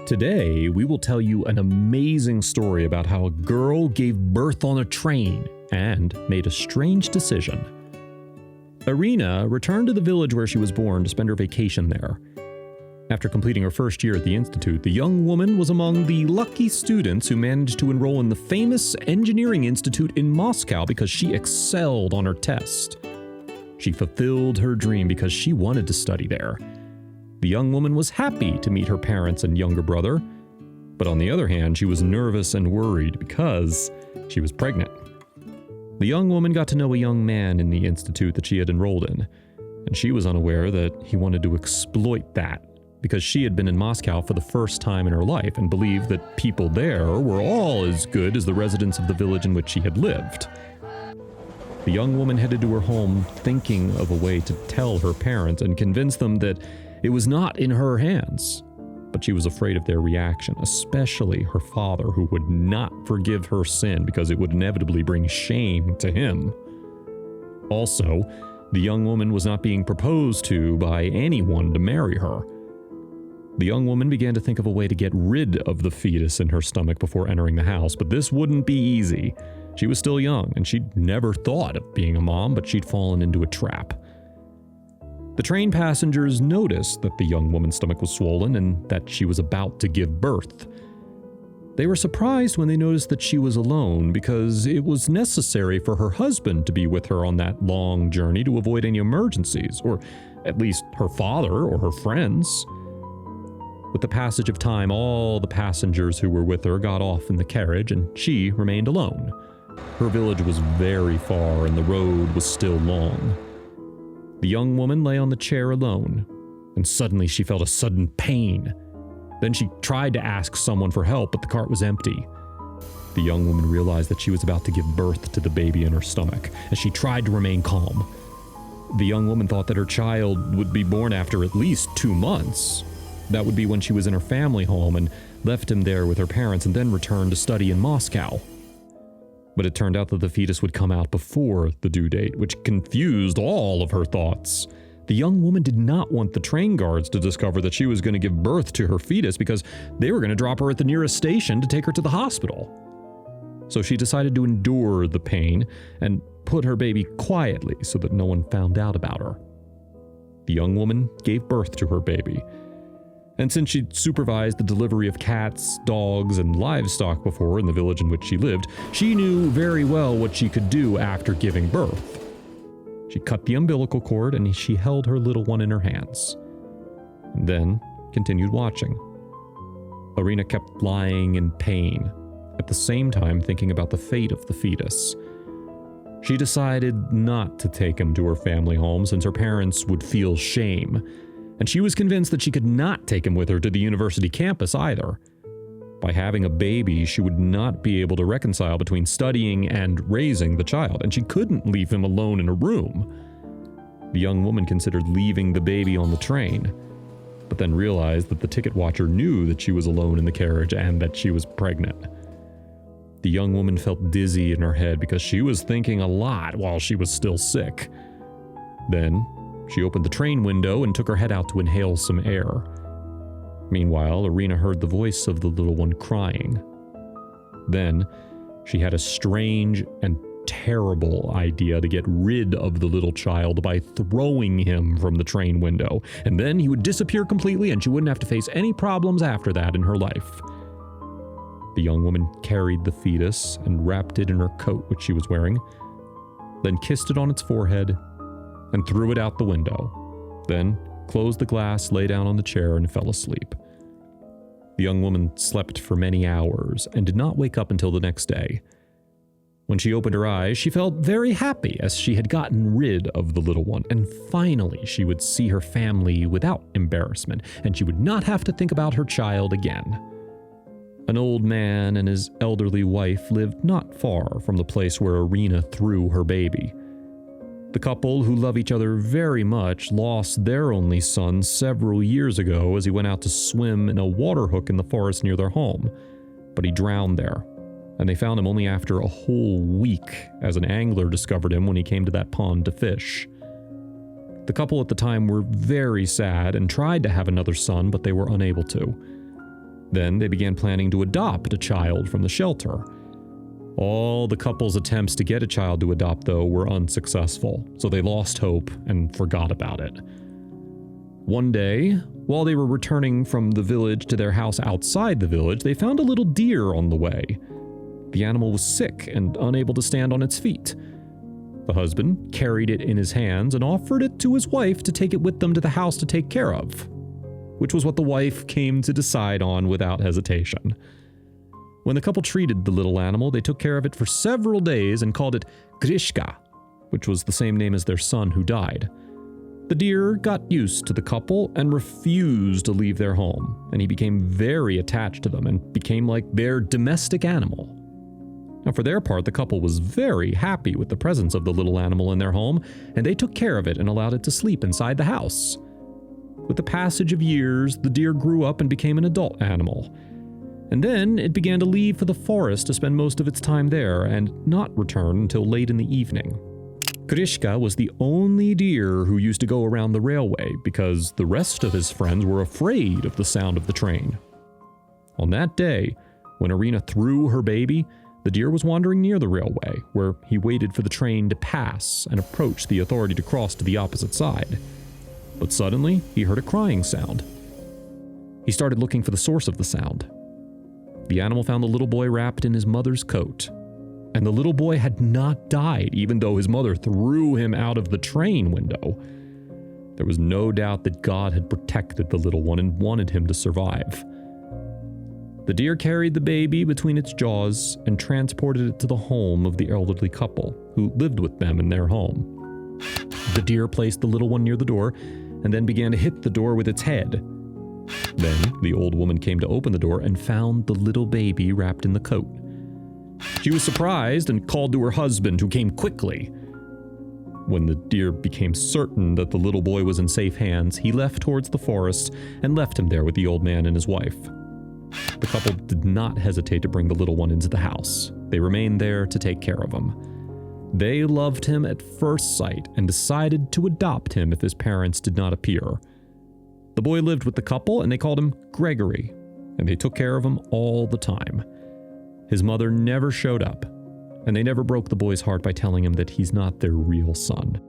Today, we will tell you an amazing story about how a girl gave birth on a train and made a strange decision. Irina returned to the village where she was born to spend her vacation there. After completing her first year at the institute, the young woman was among the lucky students who managed to enroll in the famous engineering institute in Moscow because she excelled on her test. She fulfilled her dream because she wanted to study there. The young woman was happy to meet her parents and younger brother, but on the other hand, she was nervous and worried because she was pregnant. The young woman got to know a young man in the institute that she had enrolled in, and she was unaware that he wanted to exploit that because she had been in Moscow for the first time in her life and believed that people there were all as good as the residents of the village in which she had lived. The young woman headed to her home thinking of a way to tell her parents and convince them that it was not in her hands, but she was afraid of their reaction, especially her father, who would not forgive her sin because it would inevitably bring shame to him. Also, the young woman was not being proposed to by anyone to marry her. The young woman began to think of a way to get rid of the fetus in her stomach before entering the house, but this wouldn't be easy. She was still young, and she'd never thought of being a mom, but she'd fallen into a trap. The train passengers noticed that the young woman's stomach was swollen and that she was about to give birth. They were surprised when they noticed that she was alone because it was necessary for her husband to be with her on that long journey to avoid any emergencies, or at least her father or her friends. With the passage of time, all the passengers who were with her got off in the carriage and she remained alone. Her village was very far and the road was still long. The young woman lay on the chair alone, and suddenly she felt a sudden pain. Then she tried to ask someone for help, but the cart was empty. The young woman realized that she was about to give birth to the baby in her stomach, as she tried to remain calm. The young woman thought that her child would be born after at least 2 months. That would be when she was in her family home and left him there with her parents and then returned to study in Moscow. But it turned out that the fetus would come out before the due date, which confused all of her thoughts. The young woman did not want the train guards to discover that she was going to give birth to her fetus because they were going to drop her at the nearest station to take her to the hospital. So she decided to endure the pain and put her baby quietly so that no one found out about her. The young woman gave birth to her baby. And since she'd supervised the delivery of cats, dogs, and livestock before in the village in which she lived, she knew very well what she could do after giving birth. She cut the umbilical cord and she held her little one in her hands, and then continued watching. Irina kept lying in pain, at the same time thinking about the fate of the fetus. She decided not to take him to her family home since her parents would feel shame, and she was convinced that she could not take him with her to the university campus either. By having a baby, she would not be able to reconcile between studying and raising the child, and she couldn't leave him alone in a room. The young woman considered leaving the baby on the train, but then realized that the ticket watcher knew that she was alone in the carriage and that she was pregnant. The young woman felt dizzy in her head because she was thinking a lot while she was still sick. Then, she opened the train window and took her head out to inhale some air. Meanwhile, Irina heard the voice of the little one crying. Then, she had a strange and terrible idea to get rid of the little child by throwing him from the train window, and then he would disappear completely and she wouldn't have to face any problems after that in her life. The young woman carried the fetus and wrapped it in her coat which she was wearing, then kissed it on its forehead and threw it out the window, then closed the glass, lay down on the chair, and fell asleep. The young woman slept for many hours and did not wake up until the next day. When she opened her eyes, she felt very happy as she had gotten rid of the little one, and finally she would see her family without embarrassment, and she would not have to think about her child again. An old man and his elderly wife lived not far from the place where Irina threw her baby. The couple, who love each other very much, lost their only son several years ago as he went out to swim in a water hook in the forest near their home, but he drowned there, and they found him only after a whole week as an angler discovered him when he came to that pond to fish. The couple at the time were very sad and tried to have another son, but they were unable to. Then they began planning to adopt a child from the shelter. All the couple's attempts to get a child to adopt, though, were unsuccessful, so they lost hope and forgot about it. One day, while they were returning from the village to their house outside the village, they found a little deer on the way. The animal was sick and unable to stand on its feet. The husband carried it in his hands and offered it to his wife to take it with them to the house to take care of, which was what the wife came to decide on without hesitation. When the couple treated the little animal, they took care of it for several days and called it Grishka, which was the same name as their son who died. The deer got used to the couple and refused to leave their home, and he became very attached to them and became like their domestic animal. Now, for their part, the couple was very happy with the presence of the little animal in their home, and they took care of it and allowed it to sleep inside the house. With the passage of years, the deer grew up and became an adult animal. And then it began to leave for the forest to spend most of its time there and not return until late in the evening. Grishka was the only deer who used to go around the railway because the rest of his friends were afraid of the sound of the train. On that day, when Irina threw her baby, the deer was wandering near the railway, where he waited for the train to pass and approach the authority to cross to the opposite side. But suddenly, he heard a crying sound. He started looking for the source of the sound. The animal found the little boy wrapped in his mother's coat. And the little boy had not died, even though his mother threw him out of the train window. There was no doubt that God had protected the little one and wanted him to survive. The deer carried the baby between its jaws and transported it to the home of the elderly couple, who lived with them in their home. The deer placed the little one near the door and then began to hit the door with its head. Then the old woman came to open the door and found the little baby wrapped in the coat. She was surprised and called to her husband, who came quickly. When the deer became certain that the little boy was in safe hands, he left towards the forest and left him there with the old man and his wife. The couple did not hesitate to bring the little one into the house. They remained there to take care of him. They loved him at first sight and decided to adopt him if his parents did not appear. The boy lived with the couple and they called him Gregory, and they took care of him all the time. His mother never showed up, and they never broke the boy's heart by telling him that he's not their real son.